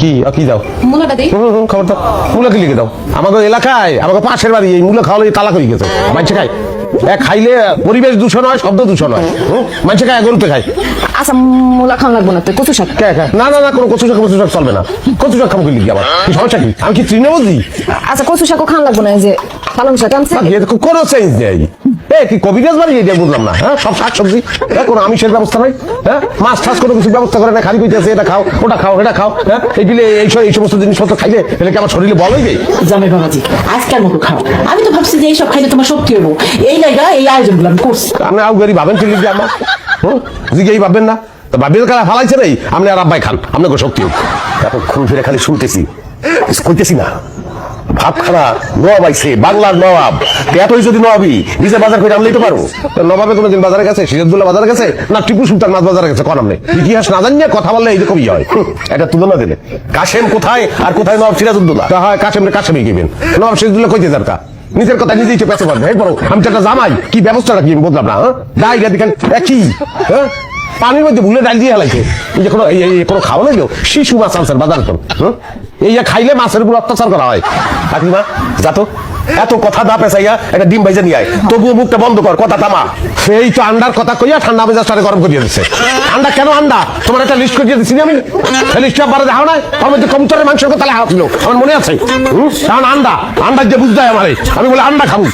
কি কি দাও মূলাটা দেই খবর দাও মূলা কি লিখে দাও আমাদের এলাকায় আমাদের পাশের বাড়ি এই মূলা খাওয়ালে তালাক হয়ে গেছে মানুষে খায় খাইলে পরিবেশ দূষণ হয় শব্দ দূষণ হয় মানুষে খায় গরুতে খায় আচ্ছা মূলা খাওয়া লাগবো না তো কচু শাক না না না কোনো কচু শাক চলবে না কচু শাক খাবো কি লিখি আবার কি সমস্যা কি আমি কি তৃণমূলজি আচ্ছা কচু শাকও খাওয়া লাগবো না এই যে পালং শাক আনছে কোনো চেঞ্জ নেই কি কবিরাজ বাড়ি এটা বুঝলাম না হ্যাঁ সব শাক সবজি কোনো আমিষের ব্যবস্থা নাই হ্যাঁ মাছ টাছ কোনো কিছু ব্যবস্থা করে না খালি কইতেছে এটা খাও ওটা খাও এটা খাও হ্যাঁ এইগুলো এই সমস্ত জিনিসপত্র খাইলে এটা কি আমার শরীরে বল হইবে জামাই বাবাজি আজকাল মতো খাও আমি তো ভাবছি যে এইসব খাইলে তোমার শক্তি হবো এই জায়গা এই আয়োজনগুলো আমি করছি আপনি আউগারি ভাবেন কি লিখবে আমার জিগেই ভাববেন না তো ভাবের কারা ফালাইছে নেই আপনি আর আব্বাই খান আপনাকে শক্তি হোক এখন খুন ফিরে খালি শুনতেছি কইতেছি না ভাত খানা নবাব আইছে বাংলার নবাব এতই যদি নবাবি নিজে বাজার করে আনলেই তো পারো নবাবে কোনোদিন বাজারে গেছে সিরাজদৌল্লা বাজারে গেছে না টিপু সুলতান মাছ বাজারে গেছে কোন আপনি ইতিহাস না জানিয়ে কথা বললে এইরকমই হয় এটা তুলনা দিলে কাশেম কোথায় আর কোথায় নবাব সিরাজউদ্দৌলা তা হয় কাশেমই গেবেন নবাব সিরাজউদ্দৌলা কইতে দরকার নিজের কথা নিজেই তো পেছে পারবে এরপরও আমি তো একটা জামাই কি ব্যবস্থাটা কি বললাম না ডাই দেখেন একই হ্যাঁ পানির মধ্যে ভুলে ডাল দিয়ে হেলাইছে এই যে কোনো খাওয়া লাগলো শিশু মাছ আনছে বাজার তো এই খাইলে মাছের উপর অত্যাচার করা হয় কাকিমা যাতো এত কথা না পেঁচাইয়া একটা ডিম ভাইজা নিয়ে আয় তবুও মুখটা বন্ধ কর কথা থামা সেই তো আন্ডার কথা কইয়া ঠান্ডা মেজাজটারে গরম করিয়ে দিচ্ছে আন্ডা কেন আন্ডা তোমার একটা লিস্ট করিয়ে দিচ্ছি আমি লিস্টটা বারে দেখাও না আমার মধ্যে কবুতরের মাংসের কথা লেখা ছিল আমার মনে আছে কারণ আন্ডা যে বুঝতে হয় আমারে আমি বলে আন্ডা খাবো